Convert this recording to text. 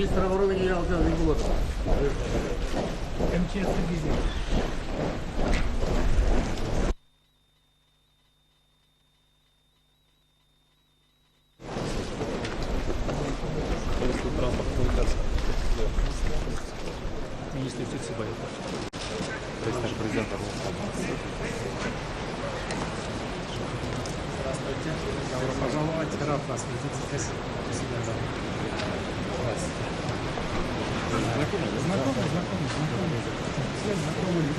Министра обороны генерал-лейтенант Виногуров. МЧС дивизии. Министр юстиции Боев. Представитель президента. Здравствуйте. Добро пожаловать. Рад вас видеть здесь. Спасибо за знакомый. Все знакомые люди.